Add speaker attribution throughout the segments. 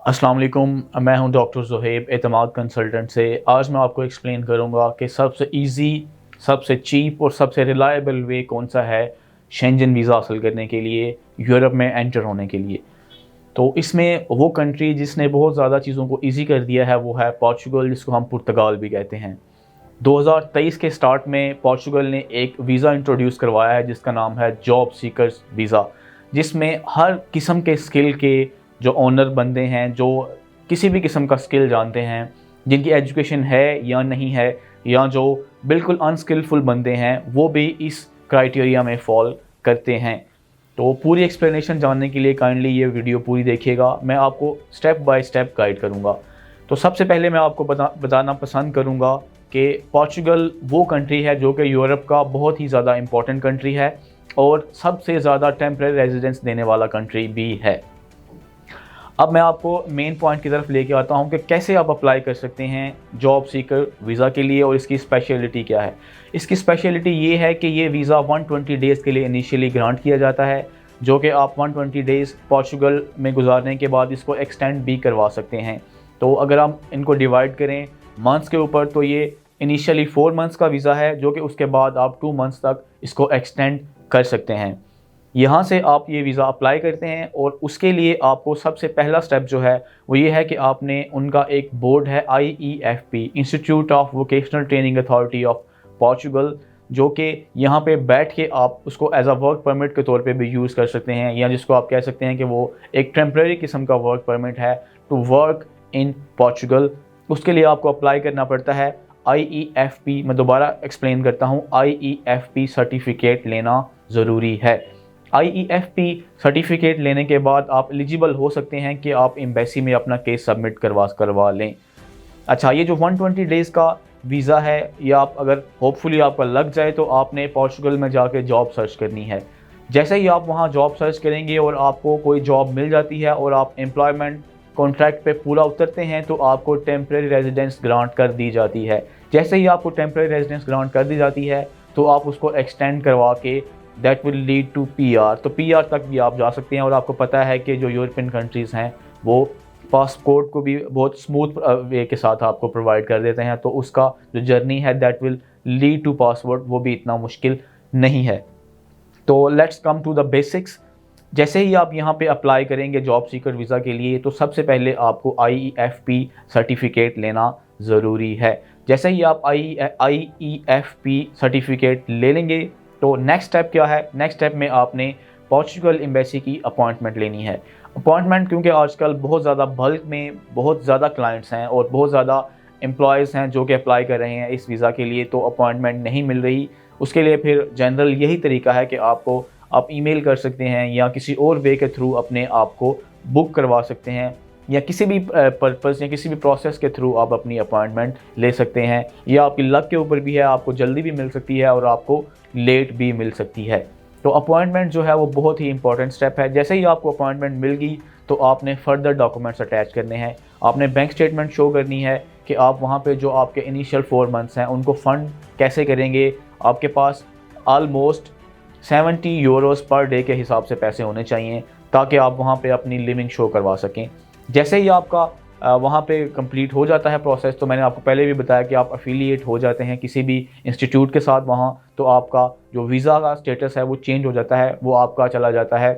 Speaker 1: अस्सलाम वालेकुम, मैं हूं डॉक्टर ज़ुहैब एतमाद कंसल्टेंट से। आज मैं आपको एक्सप्लेन करूंगा कि सबसे इजी, सबसे चीप और सबसे रिलायबल वे कौन सा है शेंजन वीज़ा हासिल करने के लिए, यूरोप में एंटर होने के लिए। तो इसमें वो कंट्री जिसने बहुत ज़्यादा चीज़ों को ईजी कर दिया है वो है पोर्चुगल, जिसको हम पुर्तगाल भी कहते हैं। 2023 के स्टार्ट में पोर्चुगल ने एक वीज़ा इंट्रोड्यूस करवाया है जिसका नाम है जॉब सीकर्स वीज़ा, जिसमें हर किस्म के स्किल के जो ओनर बंदे हैं, जो किसी भी किस्म का स्किल जानते हैं, जिनकी एजुकेशन है या नहीं है, या जो बिल्कुल अनस्किलफुल बंदे हैं, वो भी इस क्राइटेरिया में फॉल करते हैं। तो पूरी एक्सप्लेनेशन जानने के लिए काइंडली ये वीडियो पूरी देखिएगा। मैं आपको स्टेप बाय स्टेप गाइड करूँगा। तो सबसे पहले मैं आपको बताना पसंद करूँगा कि पोर्चुगल वो कंट्री है जो कि यूरोप का बहुत ही ज़्यादा इम्पॉर्टेंट कंट्री है और सबसे ज़्यादा टेम्परेरी रेजिडेंस देने वाला कंट्री भी है। अब मैं आपको मेन पॉइंट की तरफ लेके आता हूँ कि कैसे आप अप्लाई कर सकते हैं जॉब सीकर वीज़ा के लिए और इसकी स्पेशलिटी क्या है। इसकी स्पेशलिटी ये है कि ये वीज़ा 120 डेज़ के लिए इनिशियली ग्रांट किया जाता है, जो कि आप 120 डेज़ पोर्चुगल में गुजारने के बाद इसको एक्सटेंड भी करवा सकते हैं। तो अगर हम इनको डिवाइड करें मंथ्स के ऊपर, तो ये इनिशियली 4 मंथ्स का वीज़ा है, जो कि उसके बाद आप 2 मंथ्स तक इसको एक्सटेंड कर सकते हैं। यहाँ से आप ये वीज़ा अप्लाई करते हैं और उसके लिए आपको सबसे पहला स्टेप जो है वो ये है कि आपने उनका एक बोर्ड है IEFP, institute of vocational training authority of Portugal, जो कि यहाँ पे बैठ के आप उसको एज अ वर्क परमिट के तौर पे भी यूज़ कर सकते हैं, या जिसको आप कह सकते हैं कि वो एक टेम्प्रेरी किस्म का वर्क परमिट है टू वर्क इन पोर्चुगल। उसके लिए आपको अप्लाई करना पड़ता है IEFP। मैं दोबारा एक्सप्लेन करता हूँ, IEFP सर्टिफिकेट लेना ज़रूरी है। IEFP सर्टिफिकेट लेने के बाद आप एलिजिबल हो सकते हैं कि आप एम्बेसी में अपना केस सबमिट करवा लें। अच्छा, ये जो 120 डेज़ का वीज़ा है, या आप अगर होपफुली आपका लग जाए तो आपने पोर्चुगल में जाके जॉब सर्च करनी है। जैसे ही आप वहाँ जॉब सर्च करेंगे और आपको कोई जॉब मिल जाती है और आप एम्प्लॉयमेंट कॉन्ट्रैक्ट पे पूरा उतरते हैं, तो आपको टेम्प्रेरी रेजिडेंस ग्रांट कर दी जाती है। जैसे ही आपको टेम्प्रेरी रेजिडेंस ग्रांट कर दी जाती है तो आप उसको एक्सटेंड करवा के that will lead to PR। तो PR तक भी आप जा सकते हैं। और आपको पता है कि जो यूरोपियन कंट्रीज़ हैं वो पासपोर्ट को भी बहुत स्मूथ वे के साथ आपको प्रोवाइड कर देते हैं, तो उसका जो जर्नी है that will lead to passport, वो भी इतना मुश्किल नहीं है। तो let's come to the basics. जैसे ही आप यहाँ पे अप्लाई करेंगे जॉब सीकर वीज़ा के लिए, तो सबसे पहले आपको IEFP सर्टिफिकेट लेना ज़रूरी है। जैसे ही आप IEFP सर्टिफिकेट ले लेंगे तो नेक्स्ट स्टेप क्या है? नेक्स्ट स्टेप में आपने पोर्चुगल एम्बेसी की अपॉइंटमेंट लेनी है। अपॉइंटमेंट क्योंकि आजकल बहुत ज़्यादा बल्क में बहुत ज़्यादा क्लाइंट्स हैं और बहुत ज़्यादा एम्प्लॉयज़ हैं जो कि अप्लाई कर रहे हैं इस वीज़ा के लिए, तो अपॉइंटमेंट नहीं मिल रही। उसके लिए फिर जनरल यही तरीका है कि आप ईमेल कर सकते हैं या किसी और वे के थ्रू अपने आप को बुक करवा सकते हैं, या किसी भी पर्पज़ या किसी भी प्रोसेस के थ्रू आप अपनी अपॉइंटमेंट ले सकते हैं। या आपकी लक के ऊपर भी है, आपको जल्दी भी मिल सकती है और आपको लेट भी मिल सकती है। तो अपॉइंटमेंट जो है वो बहुत ही इंपॉर्टेंट स्टेप है। जैसे ही आपको अपॉइंटमेंट मिल गई तो आपने फर्दर डॉक्यूमेंट्स अटैच करने हैं। आपने बैंक स्टेटमेंट शो करनी है कि आप वहाँ पे जो आपके इनिशियल 4 मंथ्स हैं उनको फ़ंड कैसे करेंगे। आपके पास ऑलमोस्ट 70 यूरोज़ पर डे के हिसाब से पैसे होने चाहिए ताकि आप वहाँ पे अपनी लिविंग शो करवा सकें। जैसे ही आपका वहाँ पे कंप्लीट हो जाता है प्रोसेस, तो मैंने आपको पहले भी बताया कि आप अफिलिएट हो जाते हैं किसी भी इंस्टीट्यूट के साथ वहाँ, तो आपका जो वीज़ा का स्टेटस है वो चेंज हो जाता है, वो आपका चला जाता है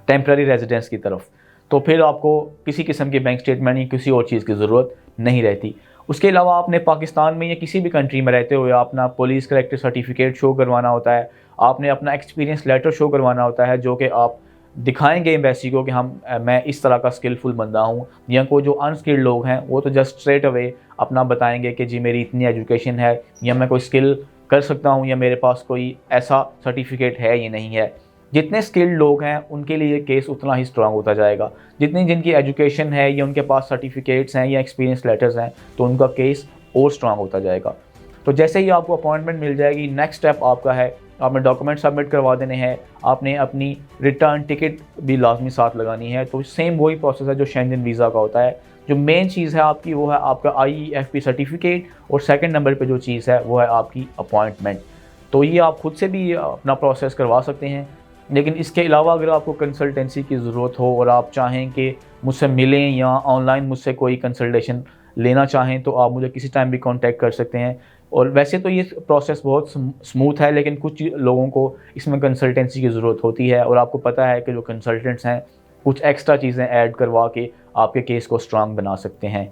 Speaker 1: टेम्प्रेरी रेजिडेंस की तरफ। तो फिर आपको किसी किस्म की बैंक स्टेटमेंट या किसी और चीज़ की ज़रूरत नहीं रहती। उसके अलावा आपने पाकिस्तान में या किसी भी कंट्री में रहते हुए अपना पुलिस करेक्टर सर्टिफिकेट शो करवाना होता है। आपने अपना एक्सपीरियंस लेटर शो करवाना होता है, जो कि आप दिखाएंगे एम्बेसी को कि मैं इस तरह का स्किलफुल बंदा हूँ। या कोई जो अनस्किल्ड लोग हैं वो तो जस्ट स्ट्रेट अवे अपना बताएंगे कि जी मेरी इतनी एजुकेशन है, या मैं कोई स्किल कर सकता हूँ, या मेरे पास कोई ऐसा सर्टिफिकेट है या नहीं है। जितने स्किल्ड लोग हैं उनके लिए केस उतना ही स्ट्रांग होता जाएगा। जिनकी एजुकेशन है या उनके पास सर्टिफिकेट्स हैं या एक्सपीरियंस लेटर्स हैं, तो उनका केस और स्ट्रांग होता जाएगा। तो जैसे ही आपको अपॉइंटमेंट मिल जाएगी, नेक्स्ट स्टेप आपका है आपने डॉक्यूमेंट सबमिट करवा देने हैं। आपने अपनी रिटर्न टिकट भी लाजमी साथ लगानी है। तो सेम वही प्रोसेस है जो शेंजन वीज़ा का होता है। जो मेन चीज़ है आपकी वो है आपका IEFP सर्टिफिकेट, और सेकंड नंबर पे जो चीज़ है वो है आपकी अपॉइंटमेंट। तो ये आप खुद से भी अपना प्रोसेस करवा सकते हैं। लेकिन इसके अलावा अगर आपको कंसल्टेंसी की ज़रूरत हो और आप चाहें कि मुझसे मिलें या ऑनलाइन मुझसे कोई कंसल्टेशन लेना चाहें तो आप मुझे किसी टाइम भी कांटेक्ट कर सकते हैं। और वैसे तो ये प्रोसेस बहुत स्मूथ है, लेकिन कुछ लोगों को इसमें कंसल्टेंसी की ज़रूरत होती है और आपको पता है कि जो कंसल्टेंट्स हैं कुछ एक्स्ट्रा चीज़ें ऐड करवा के आपके केस को स्ट्रांग बना सकते हैं।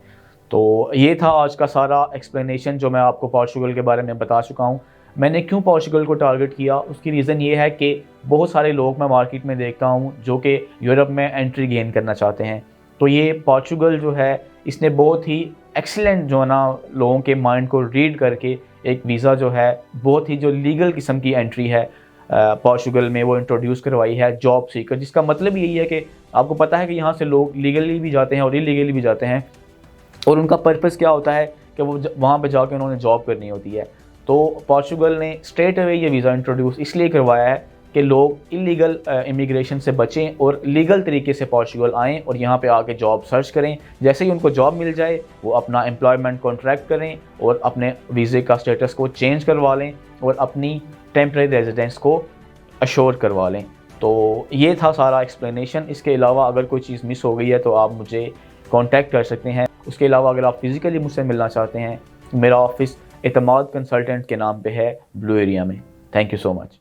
Speaker 1: तो ये था आज का सारा एक्सप्लेनेशन जो मैं आपको पोर्चुगल के बारे में बता चुका हूँ। मैंने क्यों पोर्चुगल को टारगेट किया, उसकी रीज़न ये है कि बहुत सारे लोग मैं मार्केट में देखता हूँ जो कि यूरोप में एंट्री गेन करना चाहते हैं। तो ये पोर्चुगल जो है इसने बहुत ही एक्सीलेंट जो है ना लोगों के माइंड को रीड करके एक वीज़ा जो है बहुत ही जो लीगल किस्म की एंट्री है पोर्चुगल में वो इंट्रोड्यूस करवाई है जॉब सीकर, जिसका मतलब यही है कि आपको पता है कि यहाँ से लोग लीगली भी जाते हैं और इलीगली भी जाते हैं और उनका पर्पस क्या होता है कि वो वहाँ पे जाके उन्होंने जॉब करनी होती है। तो पोर्चुगल ने स्ट्रेट अवे ये वीज़ा इंट्रोड्यूस इसलिए करवाया है कि लोग इलीगल इमिग्रेशन से बचें और लीगल तरीके से पोर्चुगल आएँ और यहाँ पे आके जॉब सर्च करें। जैसे ही उनको जॉब मिल जाए वो अपना एम्प्लॉयमेंट कॉन्ट्रैक्ट करें और अपने वीज़े का स्टेटस को चेंज करवा लें और अपनी टेम्परेरी रेजिडेंस को अश्योर करवा लें। तो ये था सारा एक्सप्लेनेशन। इसके अलावा अगर कोई चीज़ मिस हो गई है तो आप मुझे कॉन्टैक्ट कर सकते हैं। उसके अलावा अगर आप फिज़िकली मुझसे मिलना चाहते हैं, मेरा ऑफिस एतमाद कंसल्टेंट के नाम पे है ब्लू एरिया में। Thank you so much.